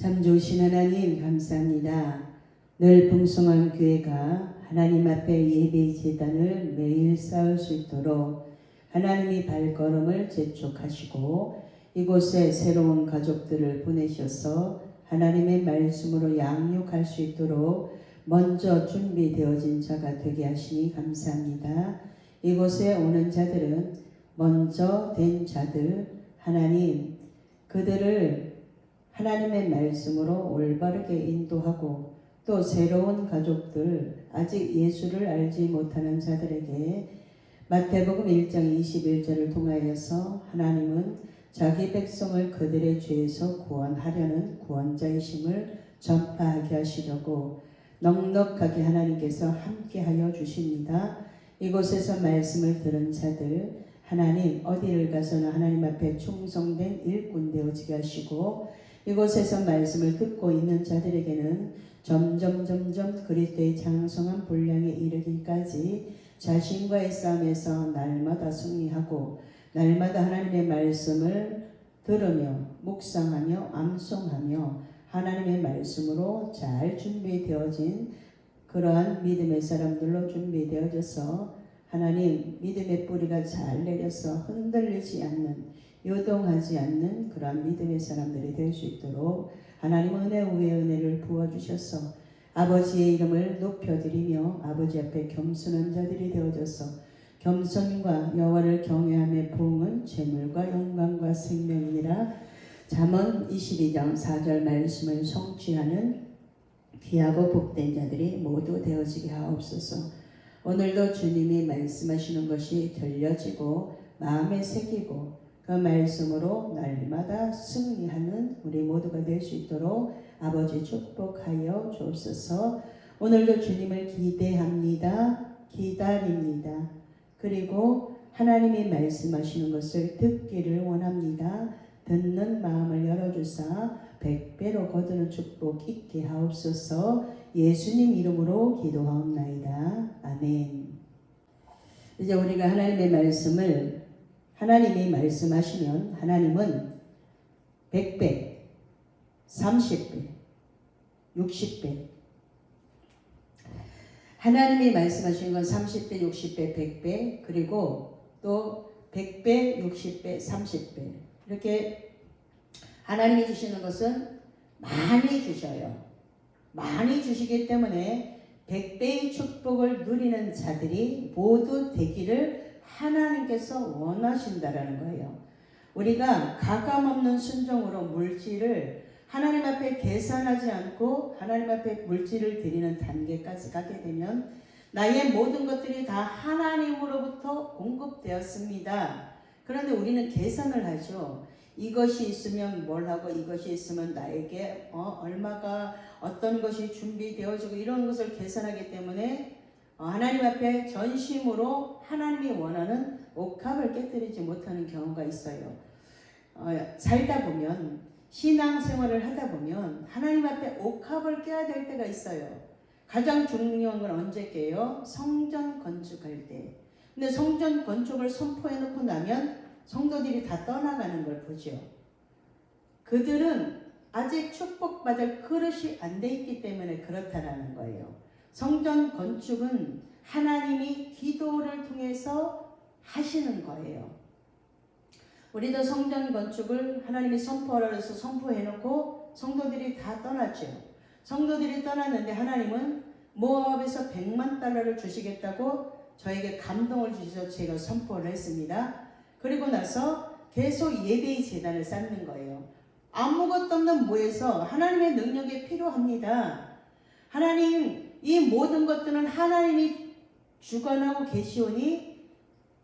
참 좋으신 하나님 감사합니다. 늘 풍성한 교회가 하나님 앞에 예배 제단을 매일 쌓을 수 있도록 하나님이 발걸음을 재촉하시고 이곳에 새로운 가족들을 보내셔서 하나님의 말씀으로 양육할 수 있도록 먼저 준비되어진 자가 되게 하시니 감사합니다. 이곳에 오는 자들은 먼저 된 자들, 하나님 그들을 하나님의 말씀으로 올바르게 인도하고 또 새로운 가족들, 아직 예수를 알지 못하는 자들에게 마태복음 1장 21절을 통하여서 하나님은 자기 백성을 그들의 죄에서 구원하려는 구원자이심을 전파하게 하시려고 넉넉하게 하나님께서 함께하여 주십니다. 이곳에서 말씀을 들은 자들, 하나님 어디를 가서나 하나님 앞에 충성된 일꾼 되어지게 하시고 이곳에서 말씀을 듣고 있는 자들에게는 점점 그리스도의 장성한 분량에 이르기까지 자신과의 싸움에서 날마다 승리하고 날마다 하나님의 말씀을 들으며 묵상하며 암송하며 하나님의 말씀으로 잘 준비되어진 그러한 믿음의 사람들로 준비되어져서 하나님 믿음의 뿌리가 잘 내려서 흔들리지 않는 요동하지 않는 그러한 믿음의 사람들이 될 수 있도록 하나님 은혜 위에 은혜를 부어주셔서 아버지의 이름을 높여드리며 아버지 앞에 겸손한 자들이 되어져서 겸손과 여호와를 경외함의 부흥은 재물과 영광과 생명이니라. 잠언 22장 4절 말씀을 성취하는 귀하고 복된 자들이 모두 되어지게 하옵소서. 오늘도 주님이 말씀하시는 것이 들려지고 마음에 새기고 그 말씀으로 날마다 승리하는 우리 모두가 될 수 있도록 아버지 축복하여 주옵소서. 오늘도 주님을 기대합니다. 기다립니다. 그리고 하나님이 말씀하시는 것을 듣기를 원합니다. 듣는 마음을 열어주사 100배로 거두는 축복 있게 하옵소서. 예수님 이름으로 기도하옵나이다. 아멘. 이제 우리가 하나님의 말씀을 하나님이 말씀하시면 하나님은 100배, 30배, 60배 하나님이 말씀하시는 건 30배, 60배, 100배 그리고 또 100배, 60배, 30배 이렇게 하나님이 주시는 것은 많이 주셔요. 많이 주시기 때문에 100배의 축복을 누리는 자들이 모두 되기를 하나님께서 원하신다라는 거예요. 우리가 가감없는 순종으로 물질을 하나님 앞에 계산하지 않고 하나님 앞에 물질을 드리는 단계까지 가게 되면 나의 모든 것들이 다 하나님으로부터 공급되었습니다. 그런데 우리는 계산을 하죠. 이것이 있으면 뭘 하고 이것이 있으면 나에게 얼마가 어떤 것이 준비되어지고 이런 것을 계산하기 때문에 하나님 앞에 전심으로 하나님이 원하는 옥합을 깨뜨리지 못하는 경우가 있어요. 살다 보면 신앙생활을 하다 보면 하나님 앞에 옥합을 깨야 될 때가 있어요. 가장 중요한 건 언제 깨요? 성전 건축할 때. 근데 성전 건축을 선포해 놓고 나면 성도들이 다 떠나가는 걸 보죠. 그들은 아직 축복받을 그릇이 안 돼 있기 때문에 그렇다라는 거예요. 성전 건축은 하나님이 기도를 통해서 하시는 거예요. 우리도 성전 건축을 하나님이 선포하라 해서 선포해놓고 성도들이 다 떠났죠. 성도들이 떠났는데 하나님은 모압에서 100만 달러를 주시겠다고 저에게 감동을 주셔서 제가 선포를 했습니다. 그리고 나서 계속 예배의 제단을 쌓는 거예요. 아무것도 없는 모에서 하나님의 능력이 필요합니다. 하나님 이 모든 것들은 하나님이 주관하고 계시오니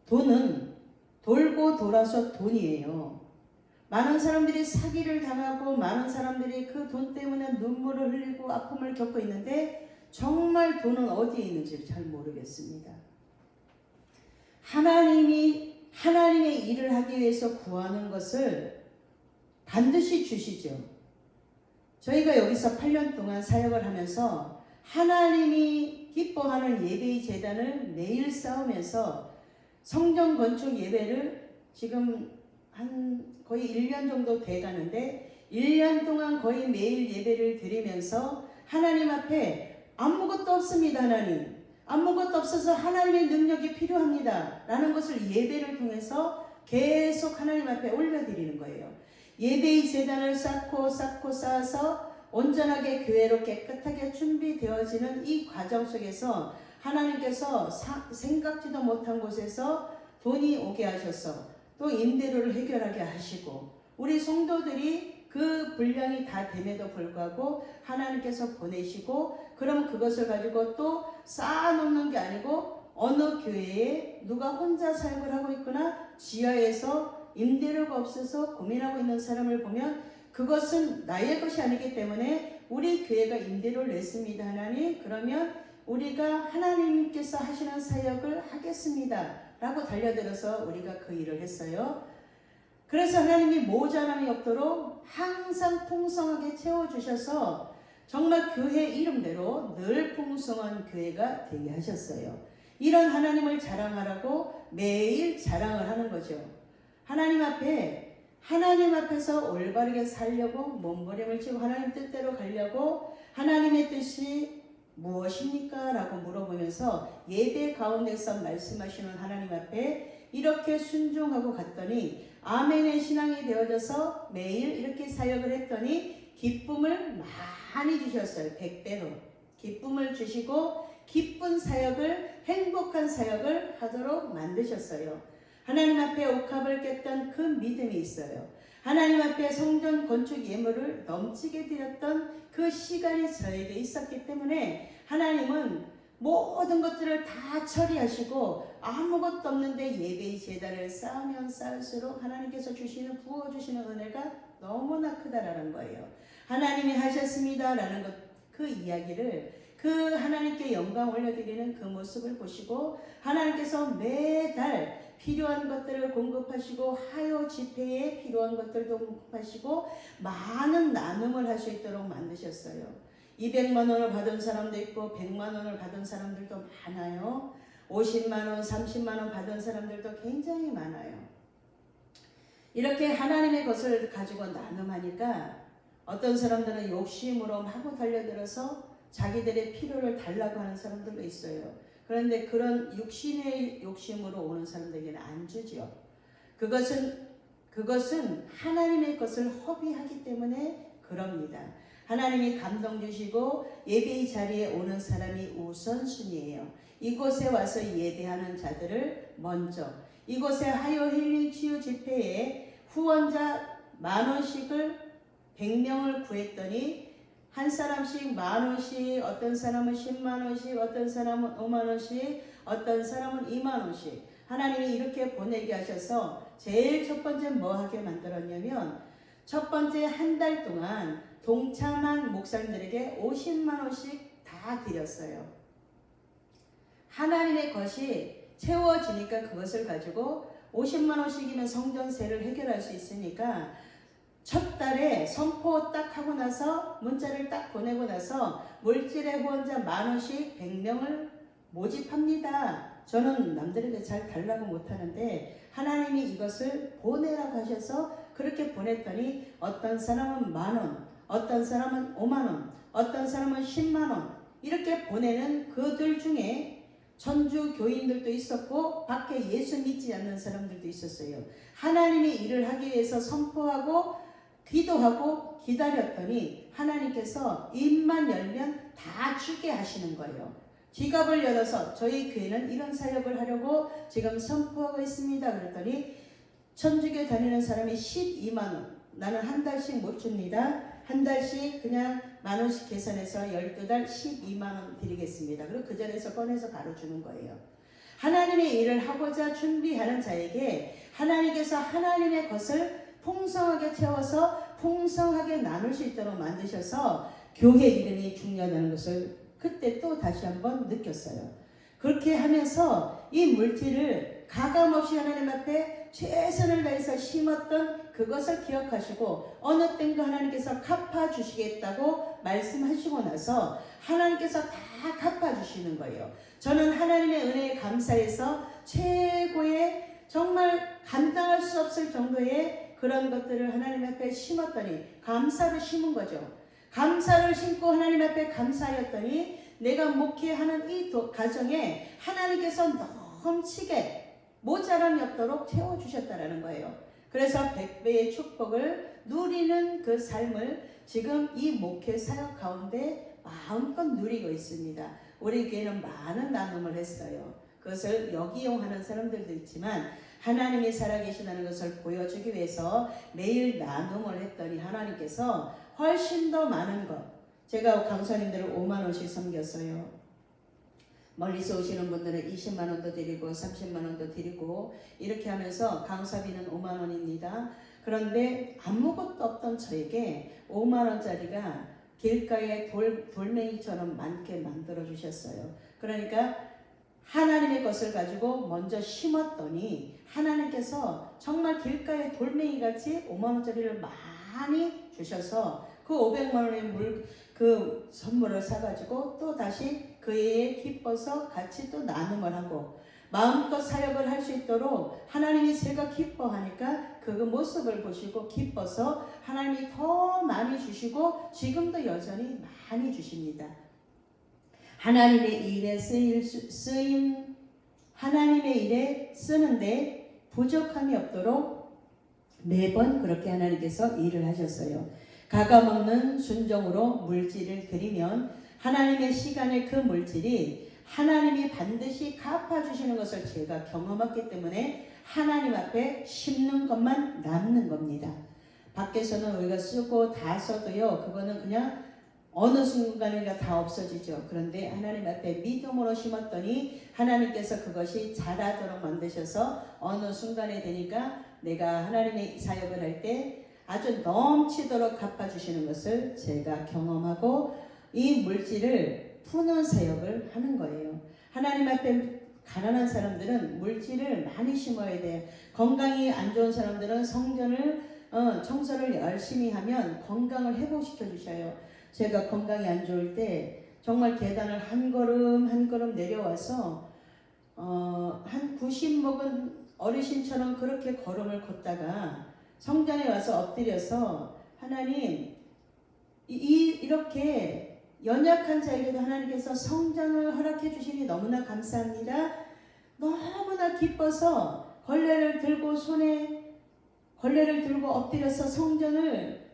돈은 돌고 돌아서 돈이에요. 많은 사람들이 사기를 당하고 많은 사람들이 그 돈 때문에 눈물을 흘리고 아픔을 겪고 있는데 정말 돈은 어디에 있는지 잘 모르겠습니다. 하나님의 일을 하기 위해서 구하는 것을 반드시 주시죠. 저희가 여기서 8년 동안 사역을 하면서 하나님이 기뻐하는 예배의 제단을 매일 쌓으면서 성전 건축 예배를 지금 한 거의 1년 정도 돼 가는데 1년 동안 거의 매일 예배를 드리면서 하나님 앞에 아무것도 없습니다. 하나님. 아무것도 없어서 하나님의 능력이 필요합니다. 라는 것을 예배를 통해서 계속 하나님 앞에 올려드리는 거예요. 예배의 제단을 쌓고 쌓아서 온전하게 교회로 깨끗하게 준비되어지는 이 과정 속에서 하나님께서 생각지도 못한 곳에서 돈이 오게 하셔서 또 임대료를 해결하게 하시고 우리 성도들이 그 분량이 다 됨에도 불구하고 하나님께서 보내시고 그럼 그것을 가지고 또 쌓아놓는 게 아니고 어느 교회에 누가 혼자 사역을 하고 있거나 지하에서 임대료가 없어서 고민하고 있는 사람을 보면 그것은 나의 것이 아니기 때문에 우리 교회가 임대료를 냈습니다. 하나님 그러면 우리가 하나님께서 하시는 사역을 하겠습니다. 라고 달려들어서 우리가 그 일을 했어요. 그래서 하나님이 모자람이 없도록 항상 풍성하게 채워주셔서 정말 교회 이름대로 늘 풍성한 교회가 되게 하셨어요. 이런 하나님을 자랑하라고 매일 자랑을 하는 거죠. 하나님 앞에서 올바르게 살려고 몸부림을 치고 하나님 뜻대로 가려고 하나님의 뜻이 무엇입니까? 라고 물어보면서 예배 가운데서 말씀하시는 하나님 앞에 이렇게 순종하고 갔더니 아멘의 신앙이 되어져서 매일 이렇게 사역을 했더니 기쁨을 많이 주셨어요. 100배로 기쁨을 주시고 기쁜 사역을 행복한 사역을 하도록 만드셨어요. 하나님 앞에 옥합을 깼던 그 믿음이 있어요. 하나님 앞에 성전 건축 예물을 넘치게 드렸던 그 시간이 저에게 있었기 때문에 하나님은 모든 것들을 다 처리하시고 아무것도 없는데 예배의 제단을 쌓으면 쌓을수록 하나님께서 부어주시는 은혜가 너무나 크다라는 거예요. 하나님이 하셨습니다라는 그 이야기를 그 하나님께 영광 올려드리는 그 모습을 보시고 하나님께서 매달 필요한 것들을 공급하시고 하요 집회에 필요한 것들도 공급하시고 많은 나눔을 할 수 있도록 만드셨어요. 200만 원을 받은 사람도 있고 100만 원을 받은 사람들도 많아요. 50만 원, 30만 원 받은 사람들도 굉장히 많아요. 이렇게 하나님의 것을 가지고 나눔하니까 어떤 사람들은 욕심으로 마구 달려들어서 자기들의 필요를 달라고 하는 사람들도 있어요. 그런데 그런 육신의 욕심으로 오는 사람들에게는 안 주죠. 그것은 하나님의 것을 허비하기 때문에 그럽니다. 하나님이 감동 주시고 예배의 자리에 오는 사람이 우선순위예요. 이곳에 와서 예배하는 자들을 먼저 이곳에 하요 힐링 치유 집회에 후원자 10,000원씩을 100명을 구했더니 한 사람씩 10,000원씩, 어떤 사람은 100,000원씩, 어떤 사람은 50,000원씩, 어떤 사람은 20,000원씩 하나님이 이렇게 보내게 하셔서 제일 첫 번째 뭐 하게 만들었냐면 첫 번째 한 달 동안 동참한 목사님들에게 50,000원씩 다 드렸어요. 하나님의 것이 채워지니까 그것을 가지고 50,000원씩이면 성전세를 해결할 수 있으니까 첫 달에 선포 딱 하고 나서 문자를 딱 보내고 나서 물질의 후원자 10,000원씩 100명을 모집합니다. 저는 남들에게 잘 달라고 못하는데 하나님이 이것을 보내라고 하셔서 그렇게 보냈더니 어떤 사람은 10,000원, 어떤 사람은 50,000원, 어떤 사람은 100,000원 이렇게 보내는 그들 중에 전주 교인들도 있었고 밖에 예수 믿지 않는 사람들도 있었어요. 하나님이 일을 하기 위해서 선포하고 기도하고 기다렸더니 하나님께서 입만 열면 다 주게 하시는 거예요. 지갑을 열어서 저희 교회는 이런 사역을 하려고 지금 선포하고 있습니다. 그랬더니 천주교 다니는 사람이 12만원 나는 한 달씩 못 줍니다. 한 달씩 그냥 10,000원씩 계산해서 12달 12만원 드리겠습니다. 그리고 그 자리에서 꺼내서 바로 주는 거예요. 하나님의 일을 하고자 준비하는 자에게 하나님께서 하나님의 것을 풍성하게 채워서 풍성하게 나눌 수 있도록 만드셔서 교회 이름이 중요하다는 것을 그때 또 다시 한번 느꼈어요. 그렇게 하면서 이 물질을 가감없이 하나님 앞에 최선을 다해서 심었던 그것을 기억하시고 어느 땐가 하나님께서 갚아주시겠다고 말씀하시고 나서 하나님께서 다 갚아주시는 거예요. 저는 하나님의 은혜에 감사해서 최고의 정말 감당할 수 없을 정도의 그런 것들을 하나님 앞에 심었더니 감사로 심은 거죠. 감사를 심고 하나님 앞에 감사하였더니 내가 목회하는 이 가정에 하나님께서 넘치게 모자람이 없도록 채워주셨다라는 거예요. 그래서 100배의 축복을 누리는 그 삶을 지금 이 목회 사역 가운데 마음껏 누리고 있습니다. 우리 교회는 많은 나눔을 했어요. 그것을 역이용하는 사람들도 있지만 하나님이 살아계시다는 것을 보여주기 위해서 매일 나눔을 했더니 하나님께서 훨씬 더 많은 것, 제가 강사님들을 5만 원씩 섬겼어요. 멀리서 오시는 분들은 20만 원도 드리고 30만 원도 드리고 이렇게 하면서 강사비는 5만 원입니다. 그런데 아무것도 없던 저에게 5만 원짜리가 길가에 돌멩이처럼 많게 만들어 주셨어요. 그러니까 하나님의 것을 가지고 먼저 심었더니 하나님께서 정말 길가에 돌멩이같이 5만 원짜리를 많이 주셔서 그 500만 원의 그 선물을 사가지고 또 다시 그 해에 기뻐서 같이 또 나눔을 하고 마음껏 사역을 할 수 있도록 하나님이 제가 기뻐하니까 그 모습을 보시고 기뻐서 하나님이 더 많이 주시고 지금도 여전히 많이 주십니다. 하나님의 일에 하나님의 일에 쓰는데 부족함이 없도록 매번 그렇게 하나님께서 일을 하셨어요. 가감없는 순종으로 물질을 드리면 하나님의 시간에 그 물질이 하나님이 반드시 갚아주시는 것을 제가 경험했기 때문에 하나님 앞에 심는 것만 남는 겁니다. 밖에서는 우리가 쓰고 다 써도요, 그거는 그냥 어느 순간인가 다 없어지죠. 그런데 하나님 앞에 믿음으로 심었더니 하나님께서 그것이 자라도록 만드셔서 어느 순간에 되니까 내가 하나님의 사역을 할 때 아주 넘치도록 갚아주시는 것을 제가 경험하고 이 물질을 푸는 사역을 하는 거예요. 하나님 앞에 가난한 사람들은 물질을 많이 심어야 돼요. 건강이 안 좋은 사람들은 성전을 청소를 열심히 하면 건강을 회복시켜 주셔요. 제가 건강이 안 좋을 때 정말 계단을 한 걸음 한 걸음 내려와서 한 90 먹은 어르신처럼 그렇게 걸음을 걷다가 성전에 와서 엎드려서 하나님 이렇게 연약한 자에게도 하나님께서 성전을 허락해 주시니 너무나 감사합니다. 너무나 기뻐서 걸레를 들고 엎드려서 성전을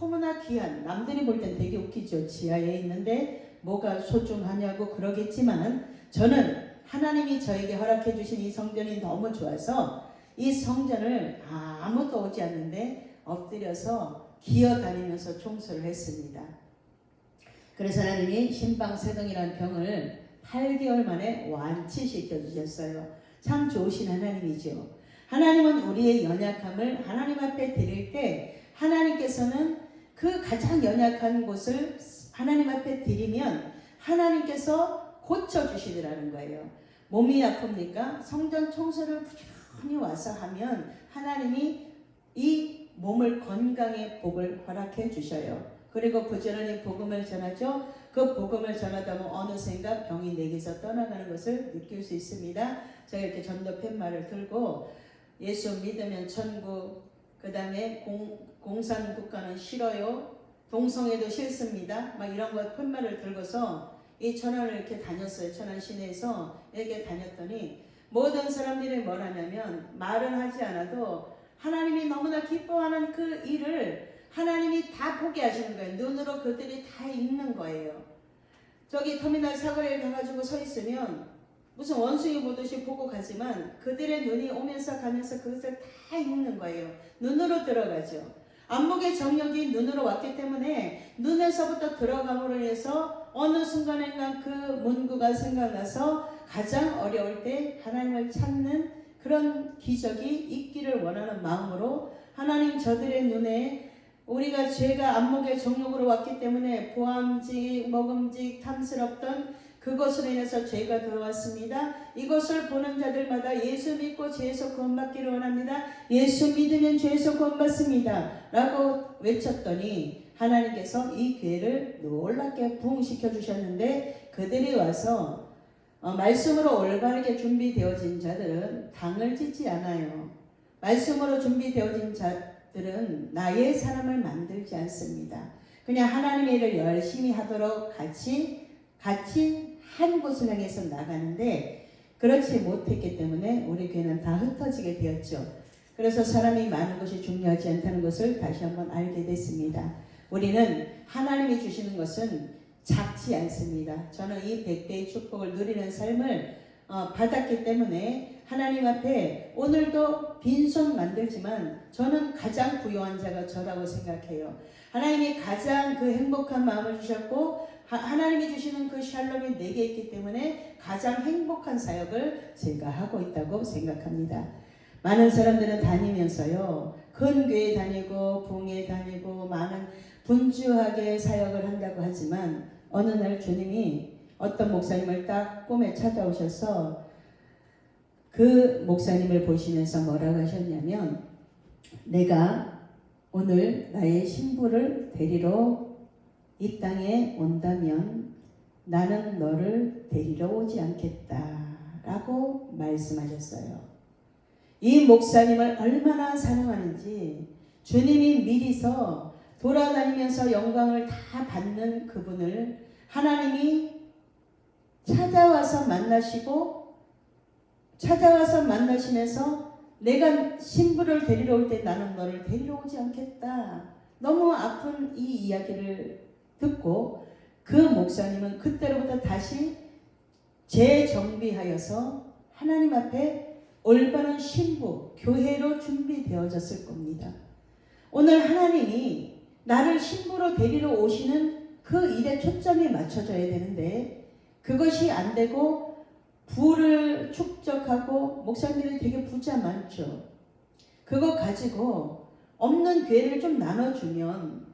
너무나 귀한, 남들이 볼 땐 되게 웃기죠. 지하에 있는데 뭐가 소중하냐고 그러겠지만 저는 하나님이 저에게 허락해 주신 이 성전이 너무 좋아서 이 성전을 아무도 오지 않는데 엎드려서 기어다니면서 청소를 했습니다. 그래서 하나님이 심방세동이라는 병을 8개월 만에 완치시켜 주셨어요. 참 좋으신 하나님이죠. 하나님은 우리의 연약함을 하나님 앞에 드릴 때 하나님께서는 그 가장 연약한 곳을 하나님 앞에 드리면 하나님께서 고쳐주시더라는 거예요. 몸이 아픕니까? 성전 청소를 부지런히 와서 하면 하나님이 이 몸을 건강의 복을 허락해 주셔요. 그리고 부지런히 복음을 전하죠. 그 복음을 전하다 보면 어느샌가 병이 내게서 떠나가는 것을 느낄 수 있습니다. 제가 이렇게 전도 팻말을 들고 예수 믿으면 천국, 그 다음에 공산국가는 싫어요, 동성애도 싫습니다, 막 이런 것 팻말을 들고서 이 천안을 이렇게 다녔어요. 천안 시내에서 이렇게 다녔더니 모든 사람들이 뭘 하냐면 말은 하지 않아도 하나님이 너무나 기뻐하는 그 일을 하나님이 다 보게 하시는 거예요. 눈으로 그들이 다 읽는 거예요. 저기 터미널 사거리에 가가지고 서 있으면 무슨 원숭이 보듯이 보고 가지만 그들의 눈이 오면서 가면서 그것을 다 읽는 거예요. 눈으로 들어가죠. 안목의 정력이 눈으로 왔기 때문에 눈에서부터 들어감으로 인해서 어느 순간인가 그 문구가 생각나서 가장 어려울 때 하나님을 찾는 그런 기적이 있기를 원하는 마음으로 하나님 저들의 눈에 우리가 죄가 안목의 정욕으로 왔기 때문에 보암직, 먹음직, 탐스럽던 그것으로 인해서 죄가 들어왔습니다. 이것을 보는 자들마다 예수 믿고 죄에서 구원받기를 원합니다. 예수 믿으면 죄에서 구원받습니다. 라고 외쳤더니 하나님께서 이 교회를 놀랍게 부흥시켜 주셨는데 그들이 와서 말씀으로 올바르게 준비되어진 자들은 당을 짓지 않아요. 말씀으로 준비되어진 사역들은 나의 사람을 만들지 않습니다. 그냥 하나님의 일을 열심히 하도록 같이 한 곳을 향해서 나가는데 그렇지 못했기 때문에 우리 교회는 다 흩어지게 되었죠. 그래서 사람이 많은 것이 중요하지 않다는 것을 다시 한번 알게 됐습니다. 우리는 하나님이 주시는 것은 작지 않습니다. 저는 이 100배의 축복을 누리는 삶을 받았기 때문에 하나님 앞에 오늘도 빈손 만들지만 저는 가장 부유한 자가 저라고 생각해요. 하나님이 가장 그 행복한 마음을 주셨고 하나님이 주시는 그 샬롬이 내게 있기 때문에 가장 행복한 사역을 제가 하고 있다고 생각합니다. 많은 사람들은 다니면서요, 큰 교회 다니고 부흥회 다니고 많은 분주하게 사역을 한다고 하지만 어느 날 주님이 어떤 목사님을 딱 꿈에 찾아오셔서 그 목사님을 보시면서 뭐라고 하셨냐면, 내가 오늘 나의 신부를 데리러 이 땅에 온다면 나는 너를 데리러 오지 않겠다라고 말씀하셨어요. 이 목사님을 얼마나 사랑하는지 주님이 미리서 돌아다니면서 영광을 다 받는 그분을 하나님이 찾아와서 만나시면서 내가 신부를 데리러 올 때 나는 너를 데리러 오지 않겠다. 너무 아픈 이 이야기를 듣고 그 목사님은 그때로부터 다시 재정비하여서 하나님 앞에 올바른 신부, 교회로 준비되어졌을 겁니다. 오늘 하나님이 나를 신부로 데리러 오시는 그 일에 초점이 맞춰져야 되는데 그것이 안 되고 부를 축적하고 목사님들이 되게 부자 많죠. 그거 가지고 없는 교회를 좀 나눠주면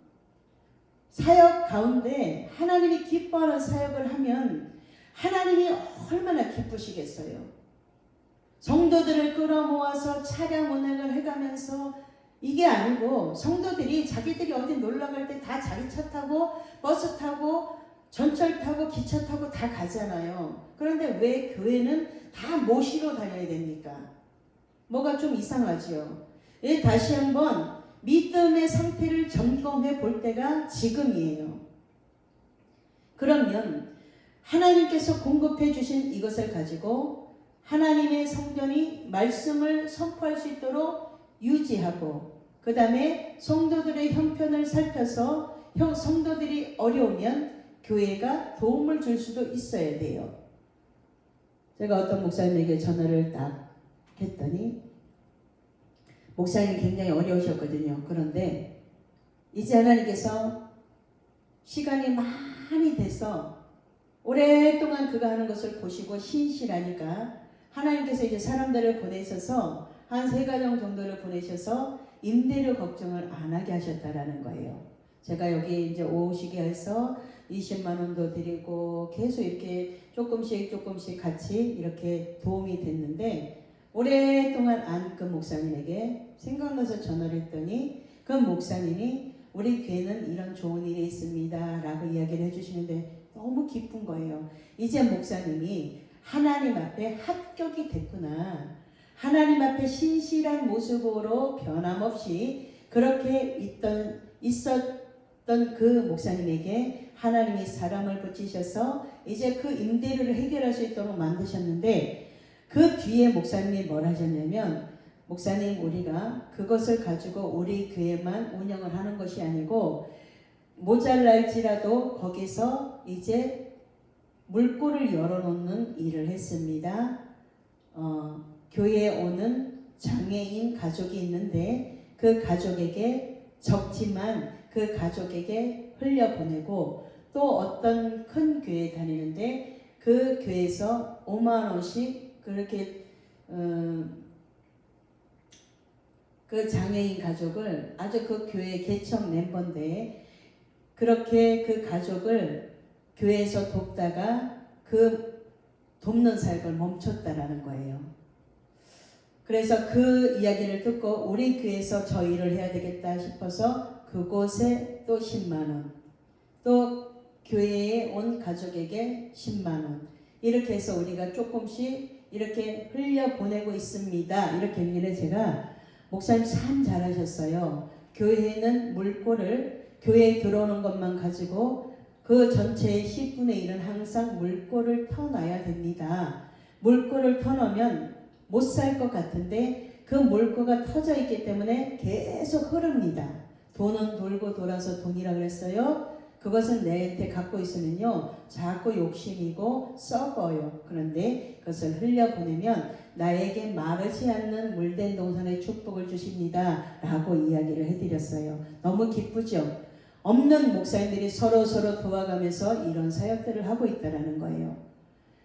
사역 가운데 하나님이 기뻐하는 사역을 하면 하나님이 얼마나 기쁘시겠어요. 성도들을 끌어모아서 차량 운행을 해가면서 이게 아니고 성도들이 자기들이 어디 놀러갈 때 다 자기 차 타고 버스 타고 전철 타고 기차 타고 다 가잖아요. 그런데 왜 교회는 다 모시러 다녀야 됩니까? 뭐가 좀 이상하지요. 다시 한번 믿음의 상태를 점검해 볼 때가 지금이에요. 그러면 하나님께서 공급해 주신 이것을 가지고 하나님의 성전이 말씀을 선포할 수 있도록 유지하고 그 다음에 성도들의 형편을 살펴서 성도들이 어려우면 교회가 도움을 줄 수도 있어야 돼요. 제가 어떤 목사님에게 전화를 딱 했더니 목사님이 굉장히 어려우셨거든요. 그런데 이제 하나님께서 시간이 많이 돼서 오랫동안 그가 하는 것을 보시고 신실하니까 하나님께서 이제 사람들을 보내셔서 한 3가정 정도를 보내셔서 임대료 걱정을 안 하게 하셨다라는 거예요. 제가 여기 이제 오시게 해서 20만 원도 드리고 계속 이렇게 조금씩 같이 이렇게 도움이 됐는데 오랫동안 안 그 목사님에게 생각나서 전화를 했더니 그 목사님이 우리 교회는 이런 좋은 일이 있습니다 라고 이야기를 해주시는데 너무 기쁜 거예요. 이제 목사님이 하나님 앞에 합격이 됐구나. 하나님 앞에 신실한 모습으로 변함없이 그렇게 있었던 그 목사님에게 하나님이 사람을 붙이셔서 이제 그 임대료를 해결할 수 있도록 만드셨는데 그 뒤에 목사님이 뭘 하셨냐면 목사님 우리가 그것을 가지고 우리 교회만 운영을 하는 것이 아니고 모자랄지라도 거기서 이제 물꼬를 열어놓는 일을 했습니다. 교회에 오는 장애인 가족이 있는데 그 가족에게 적지만 그 가족에게 흘려보내고 또 어떤 큰 교회에 다니는데 그 교회에서 5만 원씩 그렇게 그 장애인 가족을 아주 그 교회 개척 멤버인데 그렇게 그 가족을 교회에서 돕다가 그 돕는 사역을 멈췄다라는 거예요. 그래서 그 이야기를 듣고 우리 교회에서 저 일을 해야 되겠다 싶어서 그곳에 또 10만 원, 또 교회에 온 가족에게 10만 원 이렇게 해서 우리가 조금씩 이렇게 흘려보내고 있습니다. 이렇게 얘기를 제가 목사님 참 잘하셨어요. 교회에는 물꼬를 교회에 들어오는 것만 가지고 그 전체의 10분의 1은 항상 물꼬를 터놔야 됩니다. 물꼬를 터놓으면 못 살 것 같은데 그 물꼬가 터져 있기 때문에 계속 흐릅니다. 돈은 돌고 돌아서 돈이라 그랬어요. 그것은 내한테 갖고 있으면요 자꾸 욕심이고 썩어요. 그런데 그것을 흘려보내면 나에게 마르지 않는 물된 동산의 축복을 주십니다 라고 이야기를 해드렸어요. 너무 기쁘죠? 없는 목사님들이 서로 도와가면서 이런 사역들을 하고 있다는 거예요.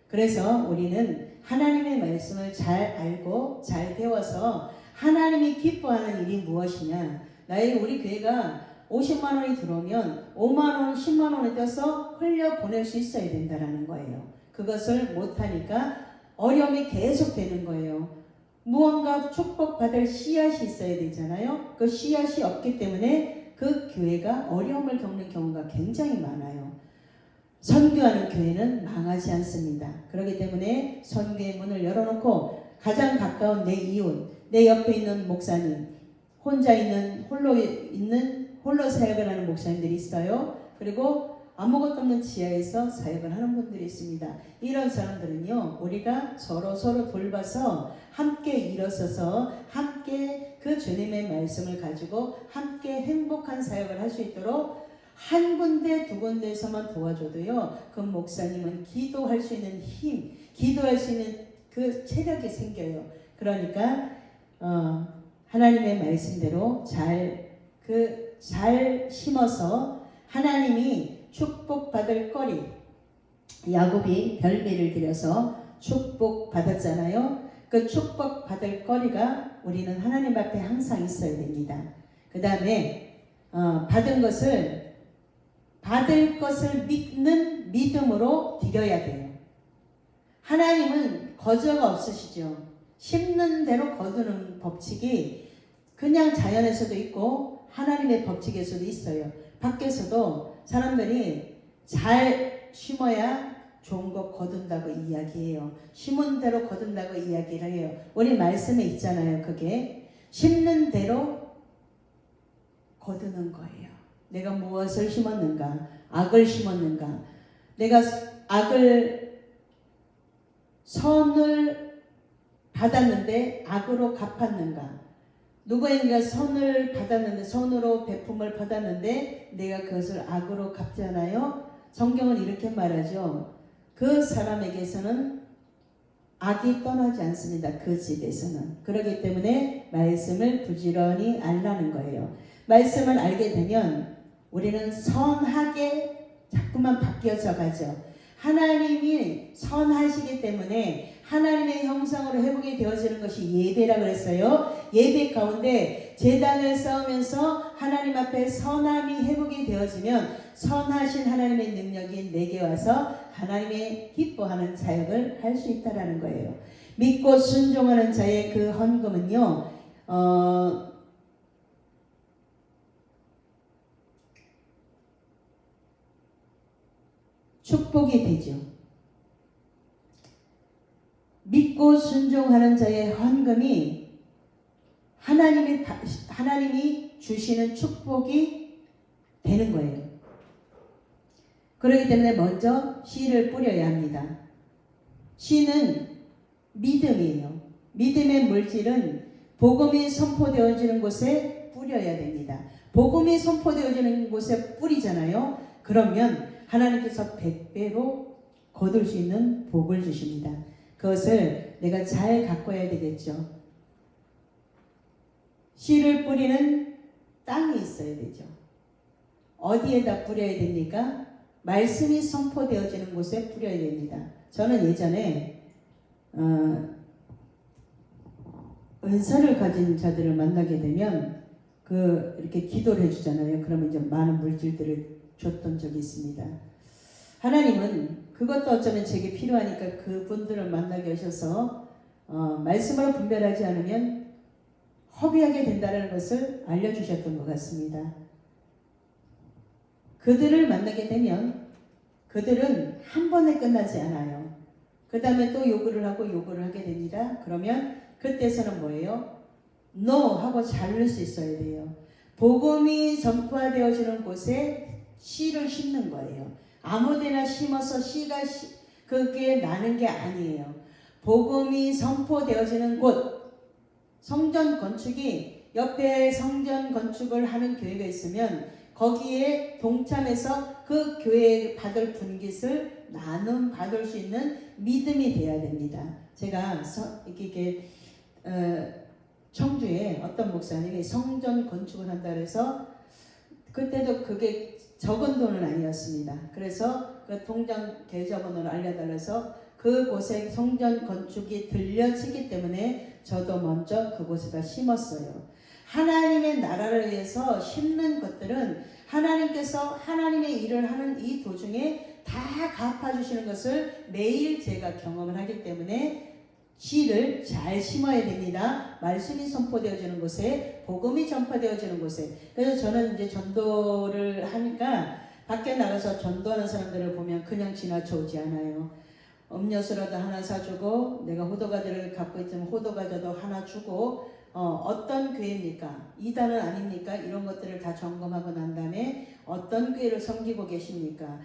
그래서 우리는 하나님의 말씀을 잘 알고 잘 배워서 하나님이 기뻐하는 일이 무엇이냐, 우리 교회가 50만 원이 들어오면 5만 원, 10만 원을 떼서 흘려보낼 수 있어야 된다는 거예요. 그것을 못하니까 어려움이 계속 되는 거예요. 무언가 축복받을 씨앗이 있어야 되잖아요. 그 씨앗이 없기 때문에 그 교회가 어려움을 겪는 경우가 굉장히 많아요. 선교하는 교회는 망하지 않습니다. 그렇기 때문에 선교의 문을 열어놓고 가장 가까운 내 이웃, 내 옆에 있는 목사님, 홀로 사역을 하는 목사님들이 있어요. 그리고 아무것도 없는 지하에서 사역을 하는 분들이 있습니다. 이런 사람들은요, 우리가 서로 돌봐서 함께 일어서서 함께 그 주님의 말씀을 가지고 함께 행복한 사역을 할 수 있도록 한 군데 두 군데에서만 도와줘도요, 그 목사님은 기도할 수 있는 힘, 기도할 수 있는 그 체력이 생겨요. 그러니까 하나님의 말씀대로 잘 심어서 하나님이 축복받을 거리, 야곱이 별미를 들여서 축복받았잖아요. 그 축복받을 거리가 우리는 하나님 앞에 항상 있어야 됩니다. 그 다음에 받을 것을 믿는 믿음으로 드려야 돼요. 하나님은 거저가 없으시죠. 심는 대로 거두는 법칙이 그냥 자연에서도 있고 하나님의 법칙에서도 있어요. 밖에서도 사람들이 잘 심어야 좋은 거 거둔다고 이야기해요. 심은 대로 거둔다고 이야기를 해요. 우리 말씀에 있잖아요. 그게 심는 대로 거두는 거예요. 내가 무엇을 심었는가? 악을 심었는가? 내가 선을 받았는데 악으로 갚았는가? 누구인가 선을 받았는데, 선으로 베품을 받았는데 내가 그것을 악으로 갚잖아요. 성경은 이렇게 말하죠. 그 사람에게서는 악이 떠나지 않습니다. 그 집에서는. 그렇기 때문에 말씀을 부지런히 알라는 거예요. 말씀을 알게 되면 우리는 선하게 자꾸만 바뀌어져 가죠. 하나님이 선하시기 때문에 하나님의 형상으로 회복이 되어지는 것이 예배라 그랬어요. 예배 가운데 제단을 쌓으면서 하나님 앞에 선함이 회복이 되어지면 선하신 하나님의 능력이 내게 와서 하나님의 기뻐하는 사역을 할 수 있다라는 거예요. 믿고 순종하는 자의 그 헌금은요, 축복이 되죠. 믿고 순종하는 자의 헌금이 하나님이 주시는 축복이 되는 거예요. 그렇기 때문에 먼저 씨를 뿌려야 합니다. 씨는 믿음이에요. 믿음의 물질은 복음이 선포되어지는 곳에 뿌려야 됩니다. 복음이 선포되어지는 곳에 뿌리잖아요. 그러면 하나님께서 100배로 거둘 수 있는 복을 주십니다. 그것을 내가 잘 가꿔야 되겠죠. 씨를 뿌리는 땅이 있어야 되죠. 어디에다 뿌려야 됩니까? 말씀이 선포되어지는 곳에 뿌려야 됩니다. 저는 예전에 은사를 가진 자들을 만나게 되면 이렇게 기도를 해주잖아요. 그러면 이제 많은 물질들을 줬던 적이 있습니다. 하나님은 그것도 어쩌면 제게 필요하니까 그분들을 만나게 하셔서 말씀으로 분별하지 않으면 허비하게 된다는 것을 알려주셨던 것 같습니다. 그들을 만나게 되면 그들은 한 번에 끝나지 않아요. 그 다음에 또 요구를 하고 요구를 하게 됩니다. 그러면 그때서는 뭐예요? no 하고 자를 수 있어야 돼요. 복음이 전파되어지는 곳에 씨를 심는 거예요. 아무데나 심어서 씨가 그게 나는 게 아니에요. 복음이 선포되어지는 곳, 성전 건축이 옆에 성전 건축을 하는 교회가 있으면 거기에 동참해서 그 교회에 받을 분깃을 나눔 받을 수 있는 믿음이 돼야 됩니다. 제가 이게 청주에 어떤 목사님이 성전 건축을 한다 그래서 그때도 그게 적은 돈은 아니었습니다. 그래서 그 통장 계좌번호를 알려달라서 그곳에 성전 건축이 들려지기 때문에 저도 먼저 그곳에다 심었어요. 하나님의 나라를 위해서 심는 것들은 하나님께서 하나님의 일을 하는 이 도중에 다 갚아주시는 것을 매일 제가 경험을 하기 때문에 씨를 잘 심어야 됩니다. 말씀이 선포되어지는 곳에, 복음이 전파되어지는 곳에. 그래서 저는 이제 전도를 하니까 밖에 나가서 전도하는 사람들을 보면 그냥 지나쳐 오지 않아요. 음료수라도 하나 사주고, 내가 호도과자를 갖고 있으면 호도과자도 하나 주고, 어떤 교회입니까? 이단은 아닙니까? 이런 것들을 다 점검하고 난 다음에 어떤 교회를 섬기고 계십니까?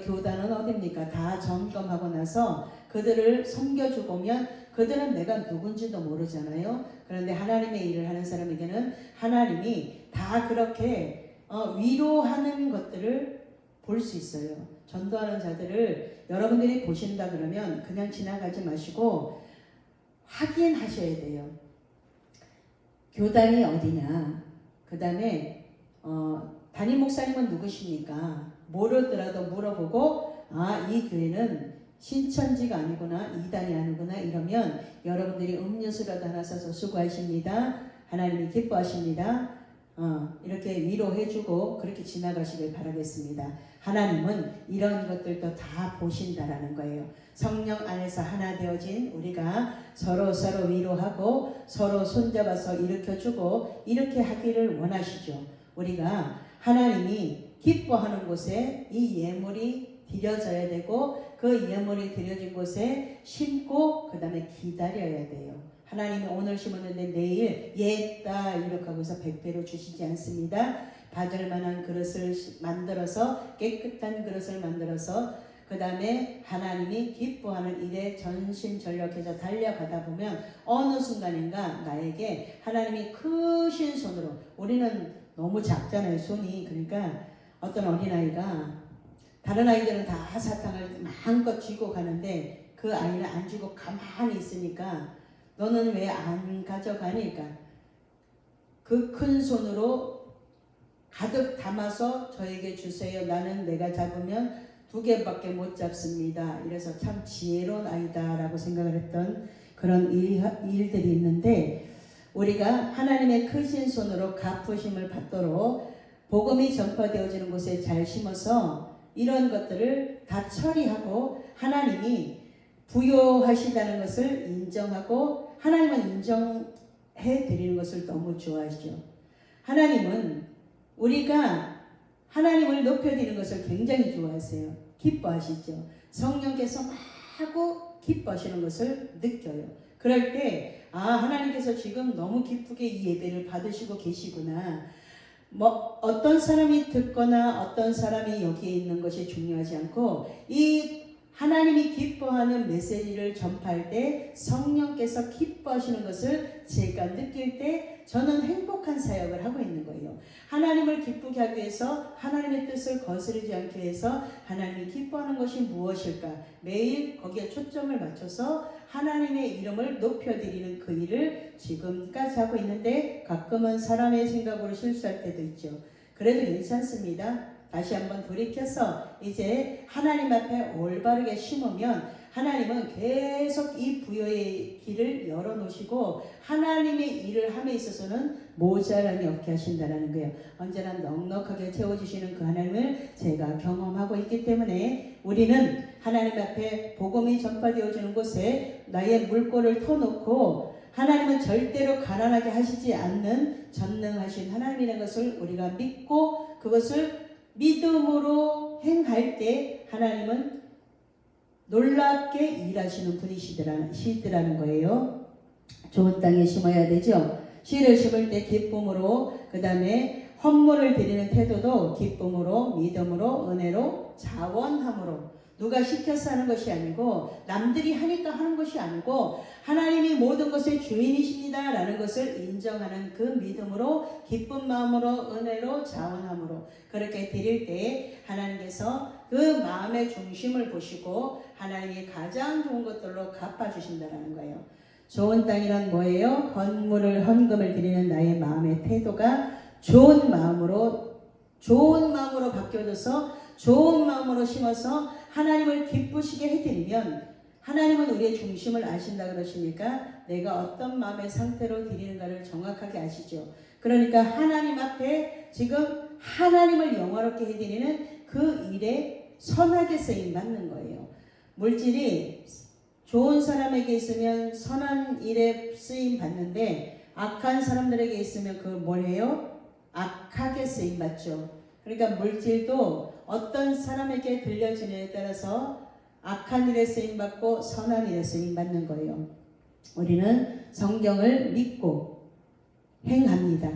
교단은 어딥니까? 다 점검하고 나서 그들을 섬겨주고 오면 그들은 내가 누군지도 모르잖아요. 그런데 하나님의 일을 하는 사람에게는 하나님이 다 그렇게 위로하는 것들을 볼 수 있어요. 전도하는 자들을 여러분들이 보신다 그러면 그냥 지나가지 마시고 확인하셔야 돼요. 교단이 어디냐? 그 다음에 담임 목사님은 누구십니까? 모르더라도 물어보고 이 교회는 신천지가 아니구나, 이단이 아니구나 이러면 여러분들이 음료수라도 하나 사서 수고하십니다. 하나님이 기뻐하십니다. 이렇게 위로해주고 그렇게 지나가시길 바라겠습니다. 하나님은 이런 것들도 다 보신다라는 거예요. 성령 안에서 하나 되어진 우리가 서로 위로하고 서로 손잡아서 일으켜주고 이렇게 하기를 원하시죠. 우리가 하나님이 기뻐하는 곳에 이 예물이 드려져야 되고 그 예물이 드려진 곳에 심고 그 다음에 기다려야 돼요. 하나님이 오늘 심었는데 내일 예다 이렇게 하고서 100배로 주시지 않습니다. 받을 만한 그릇을 만들어서 깨끗한 그릇을 만들어서 그 다음에 하나님이 기뻐하는 일에 전심전력해서 달려가다 보면 어느 순간인가 나에게 하나님이 크신 손으로, 우리는 너무 작잖아요 손이. 그러니까 어떤 어린아이가, 다른 아이들은 다 사탕을 마음껏 쥐고 가는데 그 아이는 안 쥐고 가만히 있으니까 너는 왜 안 가져가니까 그 큰 손으로 가득 담아서 저에게 주세요. 나는 내가 잡으면 2개밖에 못 잡습니다. 이래서 참 지혜로운 아이다 라고 생각을 했던 그런 일들이 있는데, 우리가 하나님의 크신 손으로 갚으심을 받도록 복음이 전파되어지는 곳에 잘 심어서 이런 것들을 다 처리하고 하나님이 부요하시다는 것을 인정하고, 하나님은 인정해 드리는 것을 너무 좋아하시죠. 하나님은 우리가 하나님을 높여드리는 것을 굉장히 좋아하세요. 기뻐하시죠. 성령께서 막 하고 기뻐하시는 것을 느껴요. 그럴 때 하나님께서 지금 너무 기쁘게 이 예배를 받으시고 계시구나. 어떤 사람이 듣거나 어떤 사람이 여기에 있는 것이 중요하지 않고 이 하나님이 기뻐하는 메시지를 전파할 때 성령께서 기뻐하시는 것을 제가 느낄 때 저는 행복한 사역을 하고 있는 거예요. 하나님을 기쁘게 하기 위해서, 하나님의 뜻을 거스르지 않기 위해서 하나님이 기뻐하는 것이 무엇일까? 매일 거기에 초점을 맞춰서 하나님의 이름을 높여드리는 그 일을 지금까지 하고 있는데 가끔은 사람의 생각으로 실수할 때도 있죠. 그래도 괜찮습니다. 다시 한번 돌이켜서 이제 하나님 앞에 올바르게 심으면 하나님은 계속 이 부여의 길을 열어놓으시고 하나님의 일을 함에 있어서는 모자람이 없게 하신다는 거예요. 언제나 넉넉하게 채워주시는 그 하나님을 제가 경험하고 있기 때문에 우리는 하나님 앞에 복음이 전파되어지는 곳에 나의 물꼬를 터놓고, 하나님은 절대로 가난하게 하시지 않는 전능하신 하나님이라는 것을 우리가 믿고 그것을 믿음으로 행할 때 하나님은 놀랍게 일하시는 분이시더라는 거예요. 좋은 땅에 심어야 되죠. 씨를 심을 때 기쁨으로, 그 다음에 헌물을 드리는 태도도 기쁨으로, 믿음으로, 은혜로, 자원함으로. 누가 시켜서 하는 것이 아니고 남들이 하니까 하는 것이 아니고 하나님이 모든 것의 주인이십니다 라는 것을 인정하는 그 믿음으로, 기쁜 마음으로, 은혜로, 자원함으로 그렇게 드릴 때 하나님께서 그 마음의 중심을 보시고 하나님이 가장 좋은 것들로 갚아주신다는 거예요. 좋은 땅이란 뭐예요? 헌금을 드리는 나의 마음의 태도가 좋은 마음으로 바뀌어져서 좋은 마음으로 심어서 하나님을 기쁘시게 해드리면, 하나님은 우리의 중심을 아신다 그러시니까 내가 어떤 마음의 상태로 드리는가를 정확하게 아시죠. 그러니까 하나님 앞에 지금 하나님을 영화롭게 해드리는 그 일에 선하게 쓰임 받는 거예요. 물질이 좋은 사람에게 있으면 선한 일에 쓰임 받는데 악한 사람들에게 있으면 그 뭐래요? 악하게 쓰임 받죠. 그러니까 물질도 어떤 사람에게 들려지느냐에 따라서 악한 일에 쓰임받고 선한 일에 쓰임받는 거예요. 우리는 성경을 믿고 행합니다.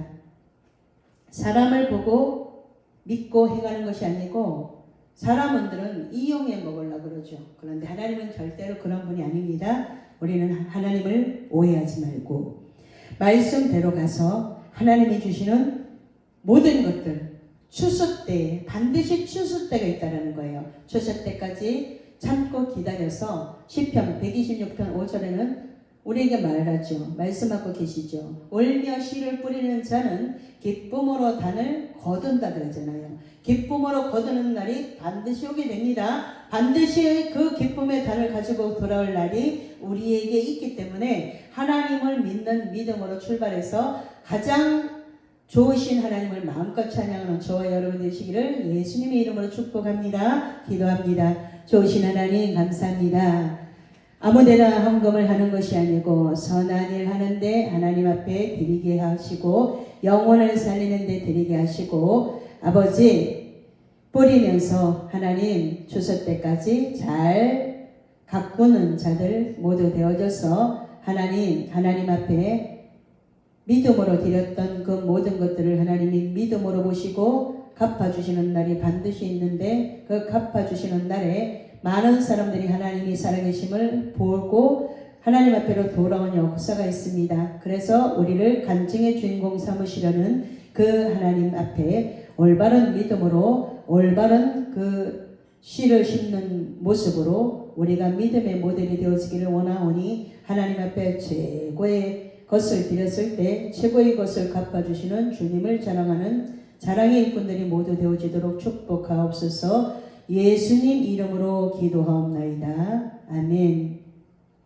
사람을 보고 믿고 행하는 것이 아니고 사람들은 이용해 먹으려고 그러죠. 그런데 하나님은 절대로 그런 분이 아닙니다. 우리는 하나님을 오해하지 말고 말씀대로 가서 하나님이 주시는 모든 것들, 추수 때에 반드시 추수 때가 있다는 거예요. 추수 때까지 참고 기다려서 시편 126편 5절에는 우리에게 말하죠. 말씀하고 계시죠. 울며 씨를 뿌리는 자는 기쁨으로 단을 거둔다 그러잖아요. 기쁨으로 거두는 날이 반드시 오게 됩니다. 반드시 그 기쁨의 단을 가지고 돌아올 날이 우리에게 있기 때문에 하나님을 믿는 믿음으로 출발해서 가장 좋으신 하나님을 마음껏 찬양하는 저와 여러분 되시기를 예수님의 이름으로 축복합니다. 기도합니다. 좋으신 하나님 감사합니다. 아무데나 헌금을 하는 것이 아니고 선한 일 하는데 하나님 앞에 드리게 하시고 영혼을 살리는 데 드리게 하시고 아버지 뿌리면서 하나님 추수 때까지 잘 가꾸는 자들 모두 되어져서 하나님 앞에 믿음으로 드렸던 그 모든 것들을 하나님이 믿음으로 보시고 갚아주시는 날이 반드시 있는데 그 갚아주시는 날에 많은 사람들이 하나님이 살아계심을 보고 하나님 앞으로 돌아온 역사가 있습니다. 그래서 우리를 간증의 주인공 삼으시려는 그 하나님 앞에 올바른 믿음으로 올바른 그 씨를 심는 모습으로 우리가 믿음의 모델이 되어지기를 원하오니 하나님 앞에 최고의 것을 드렸을 때 최고의 것을 갚아주시는 주님을 자랑하는 자랑의 일꾼들이 모두 되어지도록 축복하옵소서. 예수님 이름으로 기도하옵나이다.